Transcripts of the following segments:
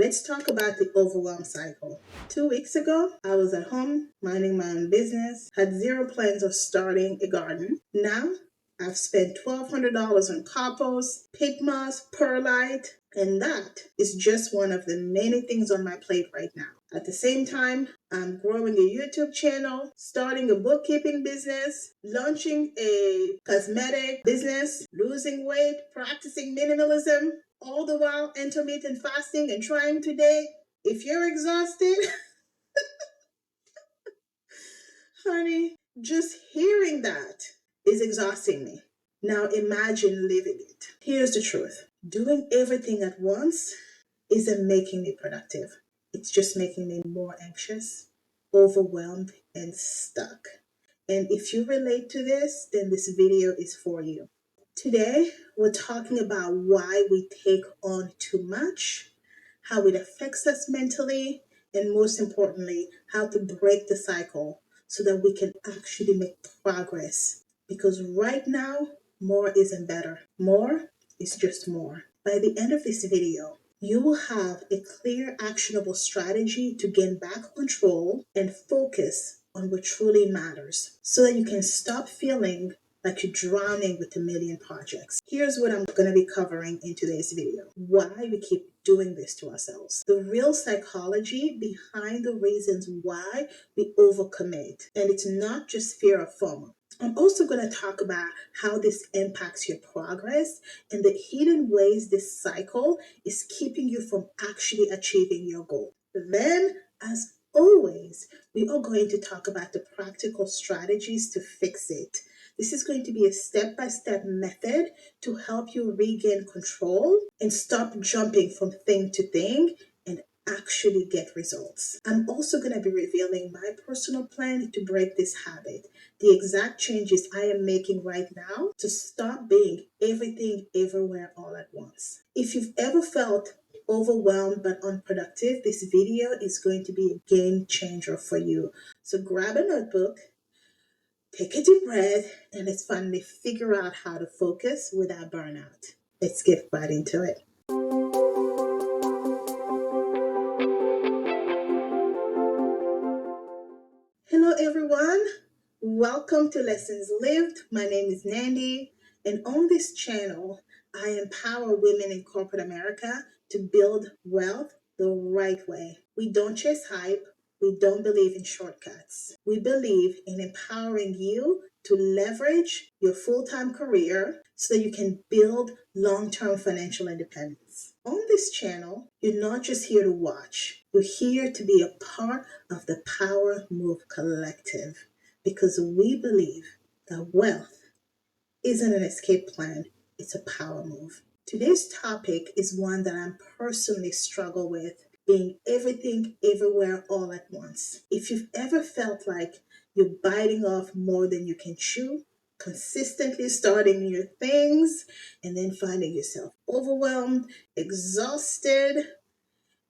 Let's talk about the overwhelm cycle. 2 weeks ago, I was at home minding my own business, had zero plans of starting a garden. Now, I've spent $1,200 on compost, pit moss, perlite, and that is just one of the many things on my plate right now. At the same time, I'm growing a YouTube channel, starting a bookkeeping business, launching a cosmetic business, losing weight, practicing minimalism, all the while intermittent fasting and trying to date. If you're exhausted, honey, just hearing that is exhausting me. Now imagine living it. Here's the truth. Doing everything at once isn't making me productive. It's just making me more anxious, overwhelmed, and stuck. And if you relate to this, then this video is for you. Today, we're talking about why we take on too much, how it affects us mentally, and most importantly, how to break the cycle so that we can actually make progress. Because right now, more isn't better. More is just more. By the end of this video, you will have a clear, actionable strategy to gain back control and focus on what truly matters so that you can stop feeling like you're drowning with a million projects. Here's what I'm going to be covering in today's video. Why we keep doing this to ourselves. The real psychology behind the reasons why we overcommit. And it's not just fear of FOMO. I'm also going to talk about how this impacts your progress and the hidden ways this cycle is keeping you from actually achieving your goal. Then, as always, we are going to talk about the practical strategies to fix it. This is going to be a step-by-step method to help you regain control and stop jumping from thing to thing and actually get results. I'm also going to be revealing my personal plan to break this habit, the exact changes I am making right now to stop being everything everywhere all at once. If you've ever felt overwhelmed but unproductive, this video is going to be a game changer for you. So grab a notebook, take a deep breath, and let's finally figure out how to focus without burnout. Let's get right into it. Hello, everyone. Welcome to Lessons Lived. My name is Nandi, and on this channel, I empower women in corporate America to build wealth the right way. We don't chase hype. We don't believe in shortcuts. We believe in empowering you to leverage your full-time career so that you can build long-term financial independence. On this channel, you're not just here to watch. You're here to be a part of the Power Move Collective because we believe that wealth isn't an escape plan, it's a power move. Today's topic is one that I personally struggle with, being everything everywhere all at once. If you've ever felt like you're biting off more than you can chew, consistently starting new things, and then finding yourself overwhelmed, exhausted,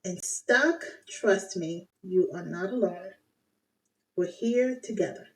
and stuck, trust me, you are not alone. We're here together.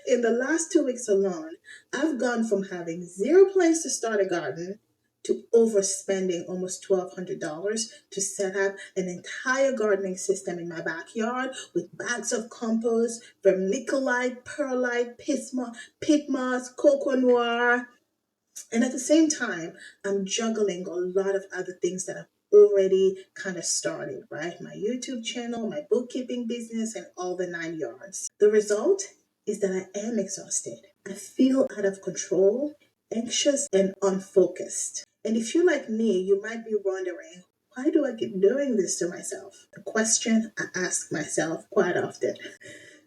In the last 2 weeks alone, I've gone from having zero plans to start a garden to overspending almost $1,200 to set up an entire gardening system in my backyard with bags of compost, vermiculite, perlite, pit moss, cocoa noir. And at the same time, I'm juggling a lot of other things that I've already kind of started, right? My YouTube channel, my bookkeeping business, and all the 9 yards. The result is that I am exhausted. I feel out of control, anxious, and unfocused. And if you're like me, you might be wondering, why do I keep doing this to myself? A question I ask myself quite often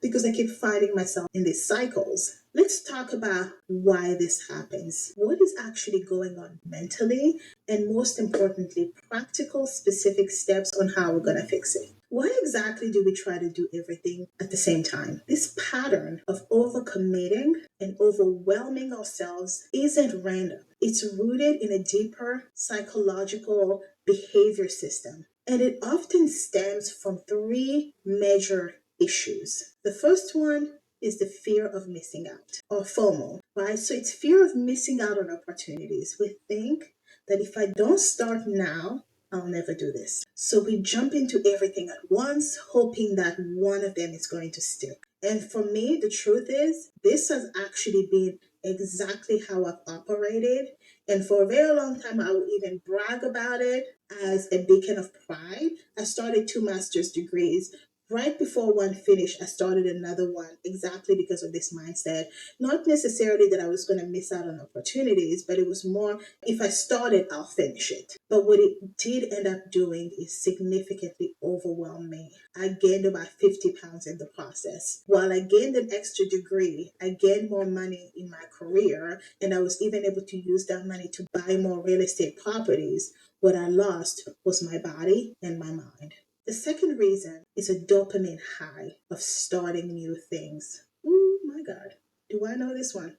because I keep finding myself in these cycles. Let's talk about why this happens. What is actually going on mentally? And most importantly, practical, specific steps on how we're going to fix it. Why exactly do we try to do everything at the same time? This pattern of overcommitting and overwhelming ourselves isn't random. It's rooted in a deeper psychological behavior system. And it often stems from three major issues. The first one is the fear of missing out, or FOMO, right? So it's fear of missing out on opportunities. We think that if I don't start now, I'll never do this. So we jump into everything at once, hoping that one of them is going to stick. And for me, the truth is, this has actually been exactly how I've operated. And for a very long time, I would even brag about it as a beacon of pride. I started two master's degrees. Right before one finished, I started another one exactly because of this mindset. Not necessarily that I was going to miss out on opportunities, but it was more if I start it, I'll finish it. But what it did end up doing is significantly overwhelm me. I gained about 50 pounds in the process. While I gained an extra degree, I gained more money in my career, and I was even able to use that money to buy more real estate properties. What I lost was my body and my mind. The second reason is a dopamine high of starting new things. Oh my God. Do I know this one?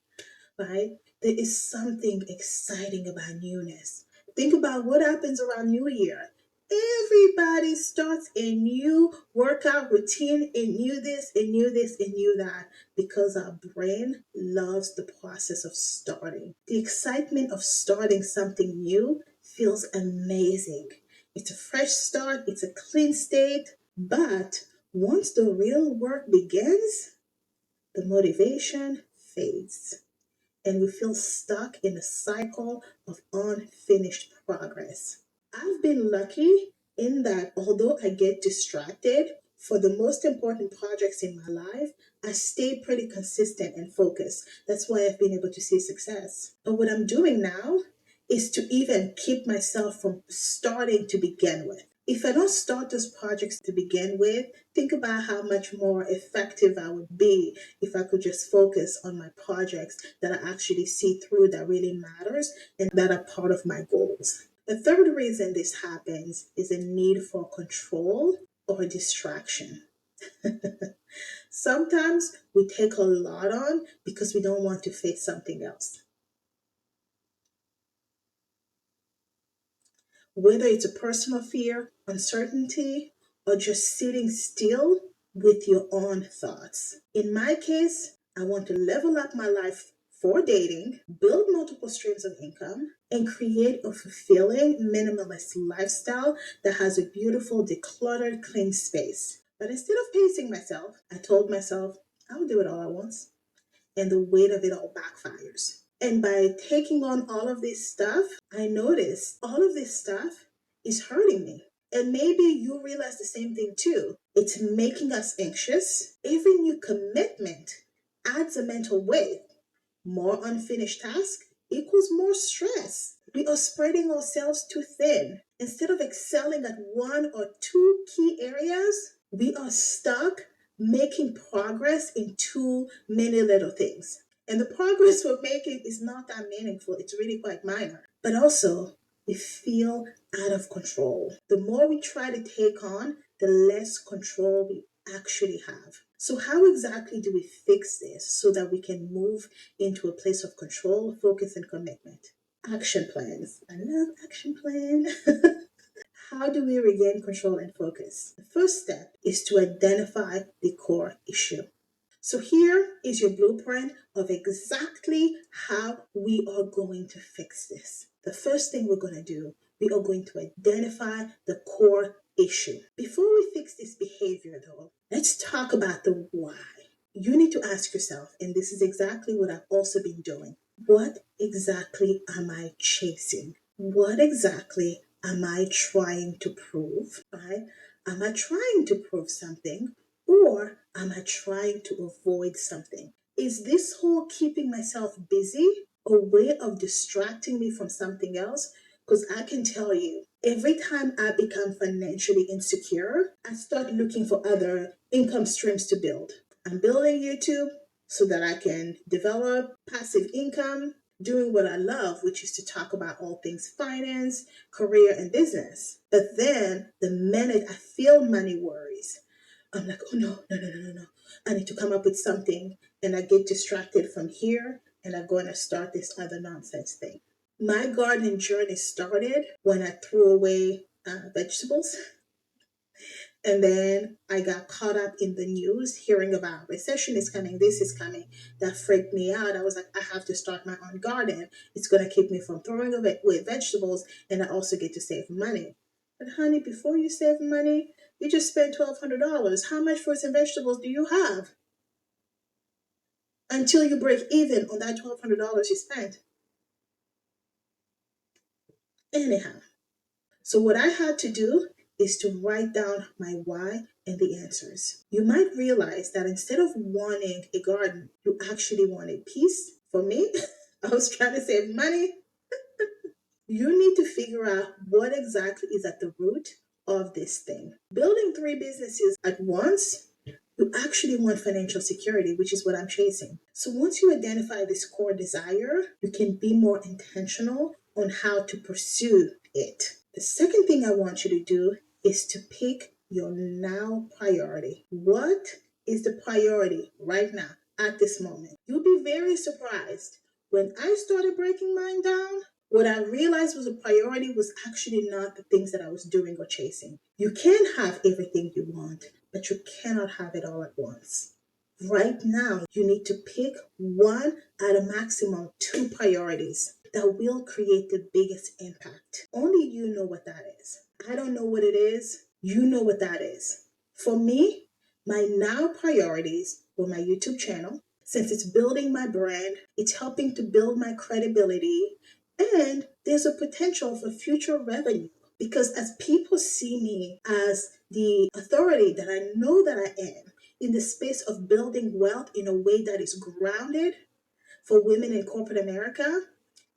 Right? There is something exciting about newness. Think about what happens around New Year. Everybody starts a new workout routine, a new this, a new this, a new that, because our brain loves the process of starting. The excitement of starting something new feels amazing. It's a fresh start, it's a clean state, but once the real work begins, the motivation fades and we feel stuck in a cycle of unfinished progress. I've been lucky in that although I get distracted, for the most important projects in my life, I stay pretty consistent and focused. That's why I've been able to see success. But what I'm doing now is to even keep myself from starting to begin with. If I don't start those projects to begin with, think about how much more effective I would be if I could just focus on my projects that I actually see through that really matters and that are part of my goals. The third reason this happens is a need for control or distraction. Sometimes we take a lot on because we don't want to face something else. Whether it's a personal fear, uncertainty, or just sitting still with your own thoughts. In my case, I want to level up my life for dating, build multiple streams of income, and create a fulfilling minimalist lifestyle that has a beautiful, decluttered, clean space. But instead of pacing myself, I told myself, I'll do it all at once. And the weight of it all backfires. And by taking on all of this stuff, I noticed all of this stuff is hurting me. And maybe you realize the same thing too. It's making us anxious. Every new commitment adds a mental weight. More unfinished tasks equals more stress. We are spreading ourselves too thin. Instead of excelling at one or two key areas, we are stuck making progress in too many little things. And the progress we're making is not that meaningful, it's really quite minor. But also, we feel out of control. The more we try to take on, the less control we actually have. So, how exactly do we fix this so that we can move into a place of control, focus, and commitment? Action plans. I love action plan. How do we regain control and focus? The first step is to identify the core issue. So here is your blueprint of exactly how we are going to fix this. The first thing we're going to do, we are going to identify the core issue. Before we fix this behavior though, let's talk about the why. You need to ask yourself, and this is exactly what I've also been doing. What exactly am I chasing? What exactly am I trying to prove? Right? Am I trying to prove something? Or am I trying to avoid something? Is this whole keeping myself busy a way of distracting me from something else? Because I can tell you, every time I become financially insecure, I start looking for other income streams to build. I'm building YouTube so that I can develop passive income, doing what I love, which is to talk about all things finance, career, and business. But then the minute I feel money worries, I'm like, oh no, no, no, no, no, no. I need to come up with something. And I get distracted from here and I'm going to start this other nonsense thing. My gardening journey started when I threw away vegetables. And then I got caught up in the news, hearing about recession is coming, this is coming. That freaked me out. I was like, I have to start my own garden. It's going to keep me from throwing away vegetables and I also get to save money. But honey, before you save money, you just spent $1,200. How much fruits and vegetables do you have until you break even on that $1,200 you spent? Anyhow, so what I had to do is to write down my why and the answers. You might realize that instead of wanting a garden, you actually wanted peace. For me, I was trying to save money. You need to figure out what exactly is at the root of this thing. Building three businesses at once, you actually want financial security, which is what I'm chasing. So once you identify this core desire, you can be more intentional on how to pursue it. The second thing I want you to do is to pick your now priority. What is the priority right now at this moment? You'll be very surprised. When I started breaking mine down, what I realized was a priority was actually not the things that I was doing or chasing. You can have everything you want, but you cannot have it all at once. Right now, you need to pick one at a maximum two priorities that will create the biggest impact. Only you know what that is. I don't know what it is. You know what that is. For me, my now priorities were my YouTube channel. Since it's building my brand, it's helping to build my credibility, and there's a potential for future revenue. Because as people see me as the authority that I know that I am in the space of building wealth in a way that is grounded for women in corporate America,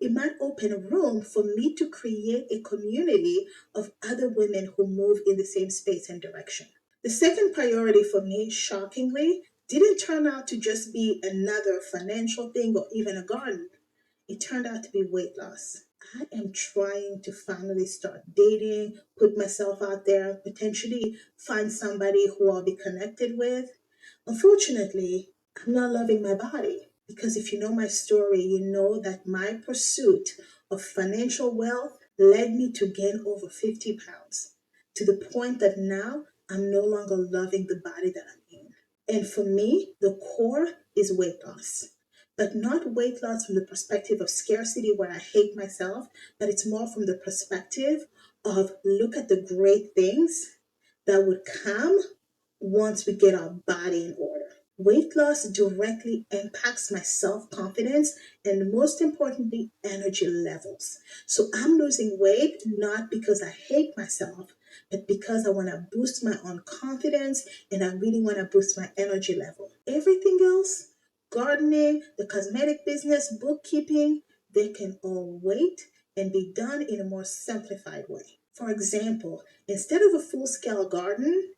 it might open a room for me to create a community of other women who move in the same space and direction. The second priority for me, shockingly, didn't turn out to just be another financial thing or even a garden. It turned out to be weight loss. I am trying to finally start dating, put myself out there, potentially find somebody who I'll be connected with. Unfortunately, I'm not loving my body because if you know my story, you know that my pursuit of financial wealth led me to gain over 50 pounds to the point that now I'm no longer loving the body that I'm in. And for me, the core is weight loss. But not weight loss from the perspective of scarcity where I hate myself, but it's more from the perspective of look at the great things that would come once we get our body in order. Weight loss directly impacts my self confidence and, most importantly, energy levels. So I'm losing weight not because I hate myself, but because I want to boost my own confidence and I really want to boost my energy level. Everything else, gardening, the cosmetic business, bookkeeping, they can all wait and be done in a more simplified way. For example, instead of a full scale garden,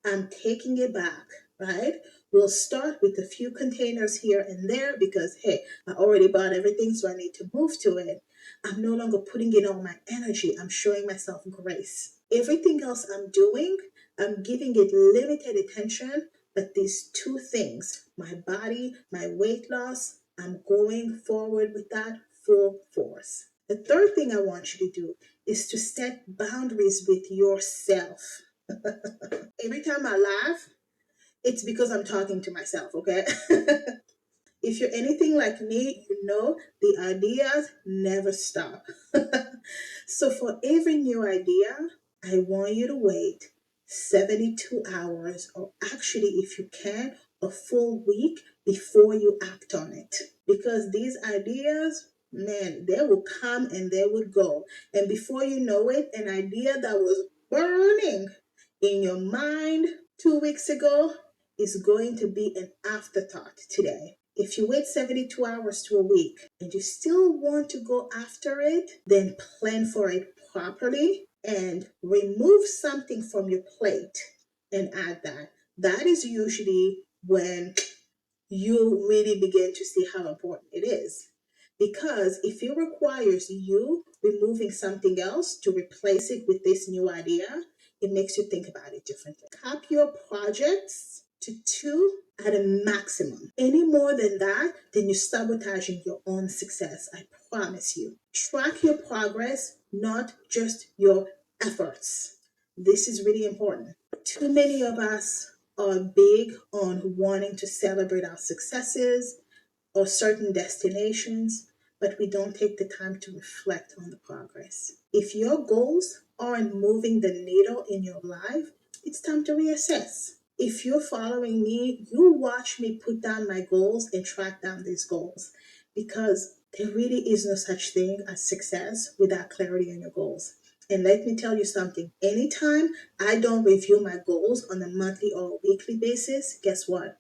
I'm taking it back, right? We'll start with a few containers here and there because, hey, I already bought everything, so I need to move to it. I'm no longer putting in all my energy. I'm showing myself grace. Everything else I'm doing, I'm giving it limited attention, but these two things, my body, my weight loss, I'm going forward with that full force. The third thing I want you to do is to set boundaries with yourself. Every time I laugh, it's because I'm talking to myself, okay? If you're anything like me, you know the ideas never stop. So for every new idea, I want you to wait 72 hours, or actually, if you can, a full week before you act on it. Because these ideas, man, they will come and they would go. And before you know it, an idea that was burning in your mind 2 weeks ago is going to be an afterthought today. If you wait 72 hours to a week and you still want to go after it, then plan for it properly and remove something from your plate and add that. That is usually when you really begin to see how important it is. Because if it requires you removing something else to replace it with this new idea, it makes you think about it differently. Cap your projects to two at a maximum. Any more than that, then you're sabotaging your own success. I promise you. Track your progress, not just your efforts. This is really important. Too many of us are big on wanting to celebrate our successes or certain destinations, but we don't take the time to reflect on the progress. If your goals aren't moving the needle in your life, it's time to reassess. If you're following me, you watch me put down my goals and track down these goals because there really is no such thing as success without clarity on your goals. And let me tell you something, anytime I don't review my goals on a monthly or weekly basis, guess what?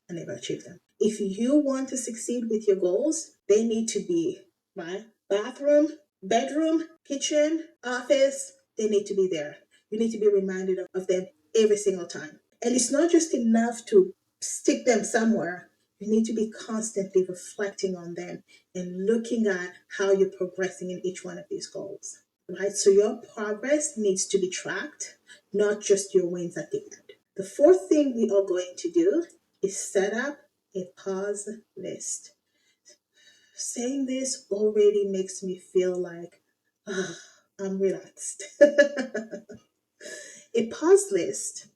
I never achieve them. If you want to succeed with your goals, they need to be right. Bathroom, bedroom, kitchen, office, they need to be there. You need to be reminded of them every single time. And it's not just enough to stick them somewhere. You need to be constantly reflecting on them and looking at how you're progressing in each one of these goals. Right? So your progress needs to be tracked, not just your wins at the end. The fourth thing we are going to do is set up a pause list. Saying this already makes me feel like I'm relaxed. A pause list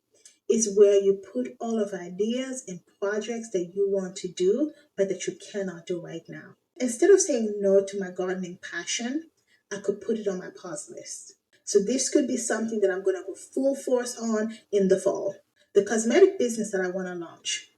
is where you put all of ideas and projects that you want to do but that you cannot do right now. Instead of saying no to my gardening passion, I could put it on my pause list. So this could be something that I'm going to go full force on in the fall. The cosmetic business that I want to launch.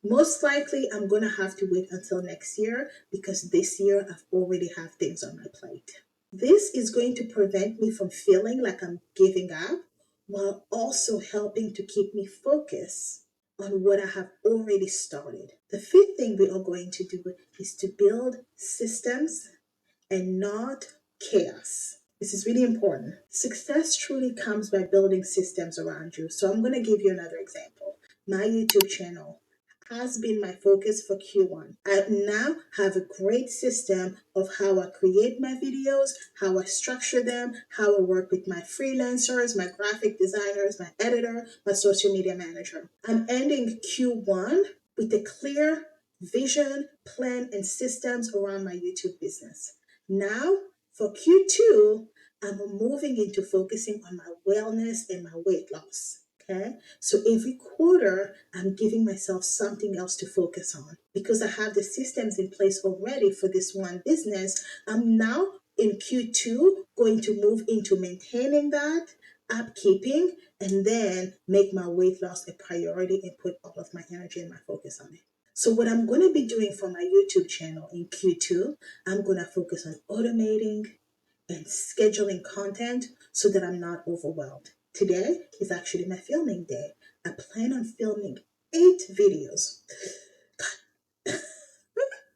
Most likely, I'm going to have to wait until next year because this year I've already have things on my plate. This is going to prevent me from feeling like I'm giving up while also helping to keep me focused on what I have already started. The fifth thing we are going to do is to build systems and not chaos. This is really important. Success truly comes by building systems around you. So I'm going to give you another example. My YouTube channel has been my focus for Q1. I now have a great system of how I create my videos, how I structure them, how I work with my freelancers, my graphic designers, my editor, my social media manager. I'm ending Q1 with a clear vision, plan, and systems around my YouTube business. Now, for Q2, I'm moving into focusing on my wellness and my weight loss. Okay, so every quarter, I'm giving myself something else to focus on because I have the systems in place already for this one business. I'm now in Q2 going to move into maintaining that, upkeeping, and then make my weight loss a priority and put all of my energy and my focus on it. So what I'm going to be doing for my YouTube channel in Q2, I'm going to focus on automating and scheduling content so that I'm not overwhelmed. Today is actually my filming day. I plan on filming 8 videos.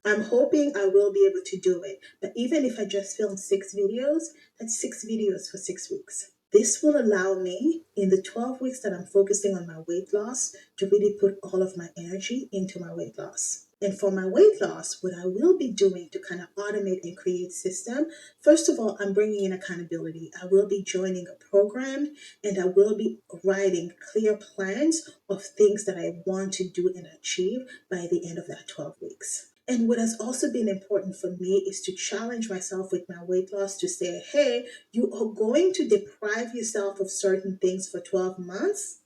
I'm hoping I will be able to do it. But even if I just film 6 videos, that's 6 videos for 6 weeks. This will allow me, in the 12 weeks that I'm focusing on my weight loss, to really put all of my energy into my weight loss. And for my weight loss, what I will be doing to kind of automate and create system, first of all, I'm bringing in accountability. I will be joining a program and I will be writing clear plans of things that I want to do and achieve by the end of that 12 weeks. And what has also been important for me is to challenge myself with my weight loss to say, hey, you are going to deprive yourself of certain things for 12 months.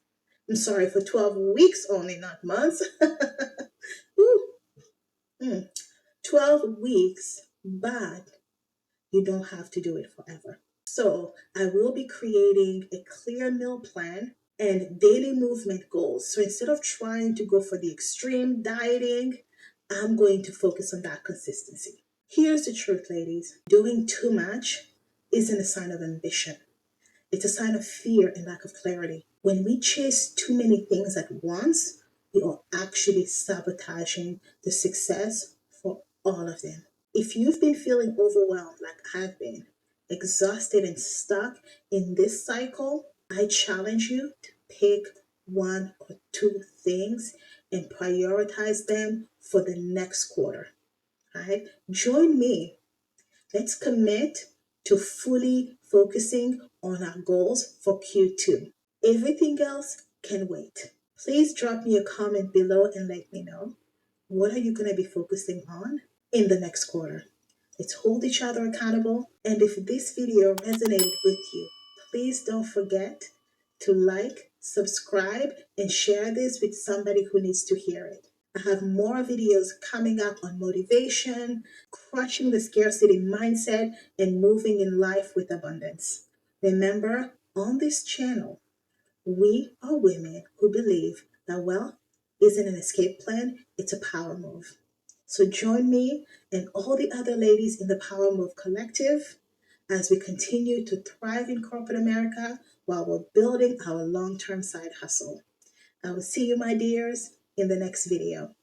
I'm sorry, for 12 weeks only, not months. Ooh, 12 weeks, but you don't have to do it forever. So I will be creating a clear meal plan and daily movement goals. So instead of trying to go for the extreme dieting, I'm going to focus on that consistency. Here's the truth, ladies. Doing too much isn't a sign of ambition. It's a sign of fear and lack of clarity. When we chase too many things at once, we are actually sabotaging the success for all of them. If you've been feeling overwhelmed like I've been, exhausted and stuck in this cycle, I challenge you to pick 1 or 2 things and prioritize them for the next quarter. Right? Join me. Let's commit to fully focusing on our goals for Q2. Everything else can wait. Please drop me a comment below and let me know, what are you going to be focusing on in the next quarter? Let's hold each other accountable. And if this video resonated with you, please don't forget to like, subscribe, and share this with somebody who needs to hear it. I have more videos coming up on motivation, crushing the scarcity mindset, and moving in life with abundance. Remember, on this channel, we are women who believe that wealth isn't an escape plan, it's a power move. So join me and all the other ladies in the Power Move Collective as we continue to thrive in corporate America while we're building our long term side hustle. I will see you, my dears, in the next video.